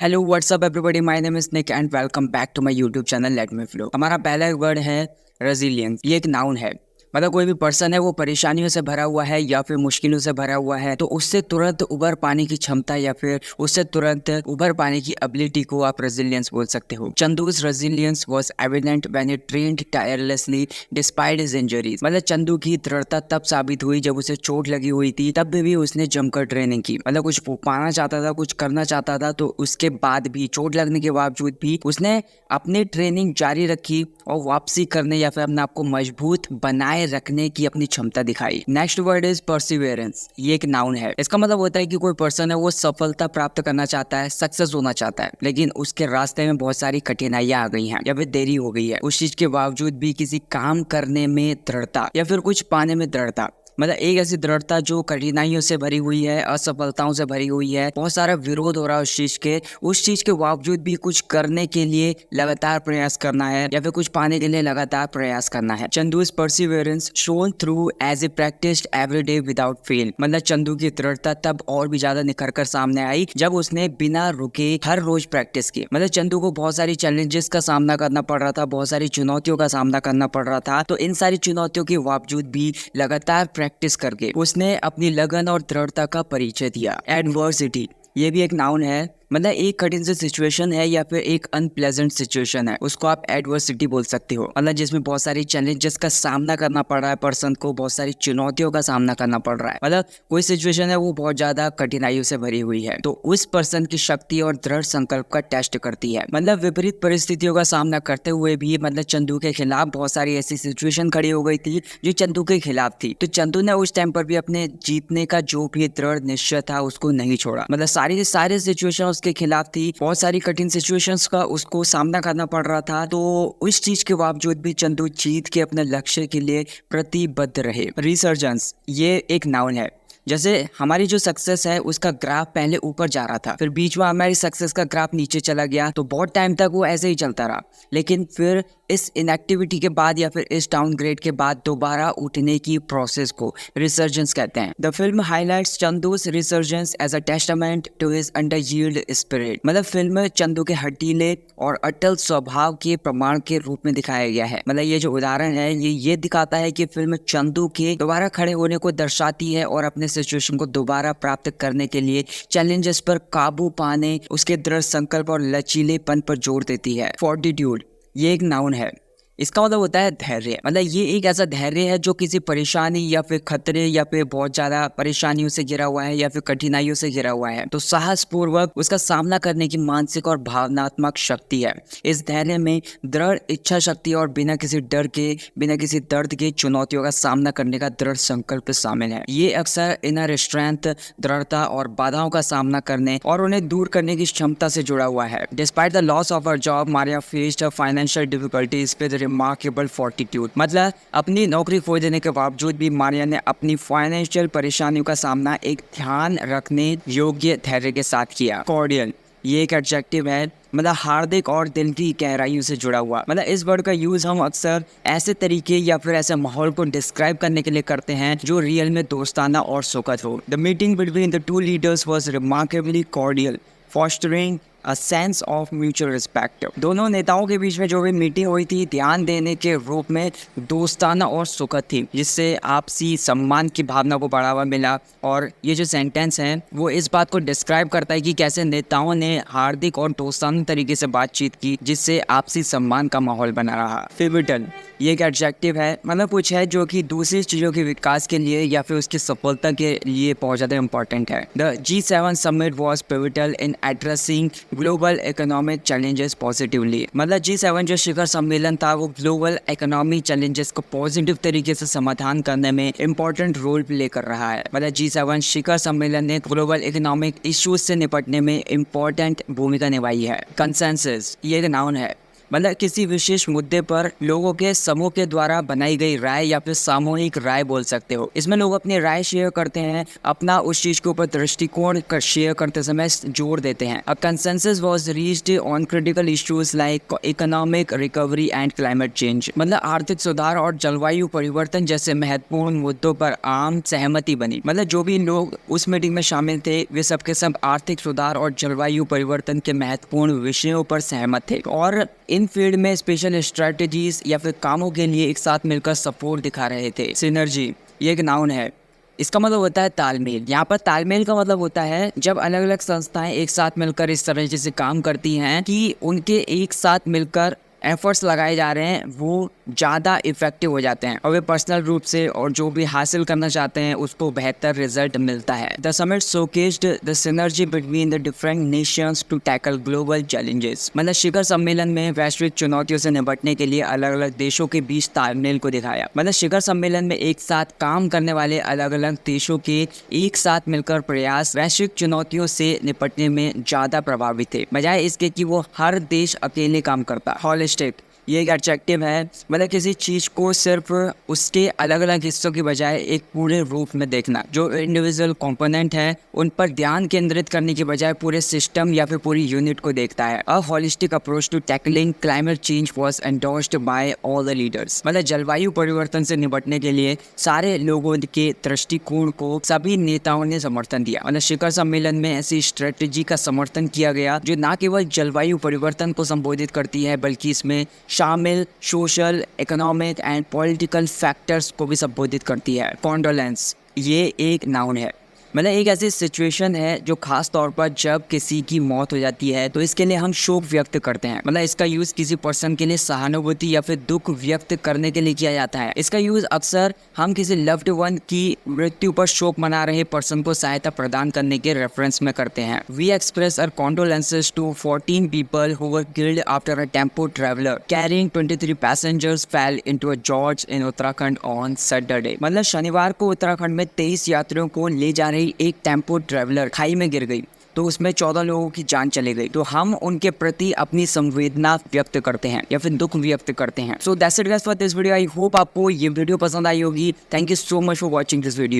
Hello what's up everybody, my name is Nick and welcome back to my YouTube channel let me flow. हमारा पहला word है resilience. ये एक noun है। मतलब कोई भी पर्सन है वो परेशानियों से भरा हुआ है या फिर मुश्किलों से भरा हुआ है तो उससे तुरंत उबर पाने की क्षमता या फिर उससे तुरंत उबर पाने की एबिलिटी को आप रेजिलियंस बोल सकते हो। चंदू's resilience was evident when he trained tirelessly despite his injuries. मतलब चंदू की दृढ़ता तब साबित हुई जब उसे चोट लगी हुई थी, तब भी उसने जमकर ट्रेनिंग की। मतलब कुछ पाना चाहता था, कुछ करना चाहता था, तो उसके बाद भी, चोट लगने के बावजूद भी उसने अपनी ट्रेनिंग जारी रखी और वापसी करने या फिर अपने आप को मजबूत बनाए रखने की अपनी क्षमता दिखाई। Next word is Perseverance. ये एक नाउन है। इसका मतलब होता है कि कोई पर्सन है वो सफलता प्राप्त करना चाहता है, सक्सेस होना चाहता है, लेकिन उसके रास्ते में बहुत सारी कठिनाइयां आ गई हैं या फिर देरी हो गई है। उस चीज के बावजूद भी किसी काम करने में दृढ़ता या फिर कुछ पाने में दृढ़ता, मतलब एक ऐसी दृढ़ता जो कठिनाइयों से भरी हुई है, असफलताओं से भरी हुई है, बहुत सारा विरोध हो रहा है उस चीज के बावजूद भी कुछ करने के लिए लगातार प्रयास करना है या फिर कुछ पाने के लिए लगातार प्रयास करना है। चंदू's perseverance shown through as he practiced every day without fail। मतलब चंदू की दृढ़ता तब और भी ज्यादा निखर कर सामने आई जब उसने बिना रुके हर रोज प्रैक्टिस की। मतलब चंदू को बहुत सारी चैलेंजेस का सामना करना पड़ रहा था, बहुत सारी चुनौतियों का सामना करना पड़ रहा था, तो इन सारी चुनौतियों के बावजूद भी लगातार प्रैक्टिस करके उसने अपनी लगन और दृढ़ता का परिचय दिया। एडवर्सिटी, ये भी एक नाउन है। मतलब एक कठिन सी सिचुएशन है या फिर एक अनप्लेजेंट सिचुएशन है, उसको आप एडवर्सिटी बोल सकते हो। मतलब जिसमें बहुत सारी चैलेंजेस का सामना करना पड़ रहा है, पर्सन को बहुत सारी चुनौतियों का सामना करना पड़ रहा है। मतलब कोई सिचुएशन है वो बहुत ज्यादा कठिनाइयों से भरी हुई है, तो उस पर्सन की शक्ति और दृढ़ संकल्प का टेस्ट करती है। मतलब विपरीत परिस्थितियों का सामना करते हुए भी मतलब चंदू के खिलाफ बहुत सारी ऐसी सिचुएशन खड़ी हो गई थी जो चंदू के खिलाफ थी, तो चंदू ने उस टाइम पर भी अपने जीतने का जो भी दृढ़ निश्चय था उसको नहीं छोड़ा। मतलब सारी सिचुएशन के खिलाफ थी, बहुत सारी कठिन सिचुएशंस का उसको सामना करना पड़ रहा था, तो उस चीज के बावजूद भी चंदू जीत के अपने लक्ष्य के लिए प्रतिबद्ध रहे। रिसर्जेंस, ये एक नाउन है। जैसे हमारी जो सक्सेस है उसका ग्राफ पहले ऊपर जा रहा था, फिर बीच में हमारी सक्सेस का ग्राफ नीचे चला गया, तो बहुत टाइम तक वो ऐसे ही चलता रहा, लेकिन फिर इस इनएक्टिविटी के बाद या फिर इस डाउनग्रेड के बाद दोबारा उठने की प्रोसेस को रिसर्जेंस कहते हैं। द फिल्म हाईलाइट्स चंदू's resurgence as a testament to his अंडरयील्ड स्पिरिट। मतलब फिल्म चंदू के हठीले और अटल स्वभाव के प्रमाण के रूप में दिखाया गया है। मतलब ये जो उदाहरण है ये दिखाता है कि फिल्म चंदू के दोबारा खड़े होने को दर्शाती है और अपने सिचुएशन को दोबारा प्राप्त करने के लिए चैलेंजेस पर काबू पाने, उसके दृढ़ संकल्प और लचीलेपन पर जोर देती है। फोर्टिट्यूड, ये एक नाउन है। इसका मतलब होता है धैर्य। मतलब ये एक ऐसा धैर्य है जो किसी परेशानी या फिर खतरे या फिर बहुत ज्यादा परेशानियों से घिरा हुआ है या फिर कठिनाइयों से घिरा हुआ है, तो साहस पूर्वक उसका सामना करने की मानसिक और भावनात्मक शक्ति है। इस धैर्य में दृढ़ इच्छा शक्ति और बिना किसी डर के, बिना किसी दर्द के चुनौतियों का सामना करने का दृढ़ संकल्प शामिल है। ये अक्सर इनर स्ट्रेंथ, दृढ़ता और बाधाओं का सामना करने और उन्हें दूर करने की क्षमता से जुड़ा हुआ है। Despite the loss of her job, Maria faced financial difficulties with remarkable fortitude. मतलब अपनी नौकरी खो देने के बावजूद भी मारिया ने अपनी फाइनेंशियल परेशानियों का सामना एक ध्यान रखने योग्य धैर्य के साथ किया। कॉर्डियल, ये एक एडजेक्टिव है। मतलब हार्दिक और दिल की गहराइयों से जुड़ा हुआ। मतलब इस वर्ड का यूज हम अक्सर ऐसे तरीके या फिर ऐसे माहौल को डिस्क्राइब करने के लिए करते हैं जो रियल में दोस्ताना और सुखद हो। The meeting between the two leaders was remarkably cordial, fostering a sense of mutual respect. दोनों नेताओं के बीच में जो भी मीटिंग हुई थी ध्यान देने के रूप में दोस्ताना और सुखद थी, जिससे आपसी सम्मान की भावना को बढ़ावा मिला। और ये जो सेंटेंस है वो इस बात को डिस्क्राइब करता है कि कैसे नेताओं ने हार्दिक और दोस्ताना तरीके से बातचीत की, जिससे आपसी सम्मान का माहौल बना रहा। पिवटल, ये एक एडजेक्टिव है। मतलब कुछ है जो कि दूसरी चीज़ों के विकास के लिए या फिर उसकी सफलता के लिए बहुत ज़्यादा इंपॉर्टेंट है। The G7 summit was pivotal in addressing global economic challenges positively. मतलब G7 जो शिखर सम्मेलन था वो ग्लोबल इकोनॉमी चैलेंजेस को पॉजिटिव तरीके से समाधान करने में इंपॉर्टेंट रोल प्ले कर रहा है। मतलब G7 शिखर सम्मेलन ने ग्लोबल इकोनॉमिक इश्यूज से निपटने में इंपॉर्टेंट भूमिका निभाई है। कंसेंसस, ये एक नाउन है। मतलब किसी विशेष मुद्दे पर लोगों के समूह के द्वारा बनाई गई राय या फिर सामूहिक राय बोल सकते हो। इसमें लोग अपनी राय शेयर करते हैं, अपना उस चीज के ऊपर दृष्टिकोण शेयर करते समय जोड़ देते हैं। अ consensus was reached on critical issues like economic recovery and climate change. मतलब आर्थिक सुधार और जलवायु परिवर्तन जैसे महत्वपूर्ण मुद्दों पर आम सहमति बनी। मतलब जो भी लोग उस मीटिंग में शामिल थे वे सबके सब आर्थिक सुधार और जलवायु परिवर्तन के महत्वपूर्ण विषयों पर सहमत थे और इन फील्ड में स्पेशल स्ट्रेटजीज या फिर कामों के लिए एक साथ मिलकर सपोर्ट दिखा रहे थे। सिनर्जी ये एक नाउन है, इसका मतलब होता है तालमेल। यहाँ पर तालमेल का मतलब होता है जब अलग अलग संस्थाएं एक साथ मिलकर इस तरह से काम करती हैं कि उनके एक साथ मिलकर एफर्ट्स लगाए जा रहे हैं वो ज़्यादा इफेक्टिव हो जाते हैं और वे पर्सनल रूप से और जो भी हासिल करना चाहते हैं उसको बेहतर रिजल्ट मिलता है। The summit showcased the synergy between the different nations to tackle global challenges. मतलब शिखर सम्मेलन में वैश्विक चुनौतियों से निपटने के लिए अलग अलग देशों के बीच तालमेल को दिखाया। मतलब शिखर सम्मेलन में एक साथ काम करने वाले अलग अलग देशों के एक साथ मिलकर प्रयास वैश्विक चुनौतियों से निपटने में ज़्यादा प्रभावी थे, बजाय इसके कि वो हर देश अकेले काम करता। हॉलिस्टिक ये एक एडजेक्टिव है, मतलब किसी चीज़ को सिर्फ उसके अलग अलग हिस्सों की बजाय एक पूरे रूप में देखना। जो इंडिविजुअल कंपोनेंट है उन पर ध्यान केंद्रित करने की बजाय पूरे सिस्टम या फिर पूरी यूनिट को देखता है। A holistic approach to tackling climate change was endorsed by all the leaders. मतलब जलवायु परिवर्तन से निपटने के लिए सारे लोगों के दृष्टिकोण को सभी नेताओं ने समर्थन दिया। मतलब शिखर सम्मेलन में ऐसी स्ट्रेटेजी का समर्थन किया गया जो न केवल जलवायु परिवर्तन को संबोधित करती है बल्कि इसमें शामिल social, economic and political factors को भी संबोधित करती है। कॉन्डोलेंस ये एक नाउन है, मतलब एक ऐसी सिचुएशन है जो खास तौर पर जब किसी की मौत हो जाती है तो इसके लिए हम शोक व्यक्त करते हैं। मतलब इसका यूज़ किसी पर्सन के लिए सहानुभूति या फिर दुख व्यक्त करने के लिए किया जाता है। इसका यूज़ अक्सर हम किसी लव्ड वन की मृत्यु पर शोक मना रहे पर्सन को सहायता प्रदान करने के रेफरेंस में करते हैं। We express our condolences to 14 people who were killed after a tempo traveller carrying 23 passengers fell into a gorge in Uttarakhand on Saturday. मतलब शनिवार को उत्तराखंड में 23 यात्रियों को ले जा रहे एक टेम्पो ट्रैवलर खाई में गिर गई तो उसमें 14 लोगों की जान चली गई। तो हम उनके प्रति अपनी संवेदना व्यक्त करते हैं या फिर दुख व्यक्त करते हैं। So that's it guys for this video. I hope आपको ये वीडियो पसंद आई होगी। Thank you so much for watching this video.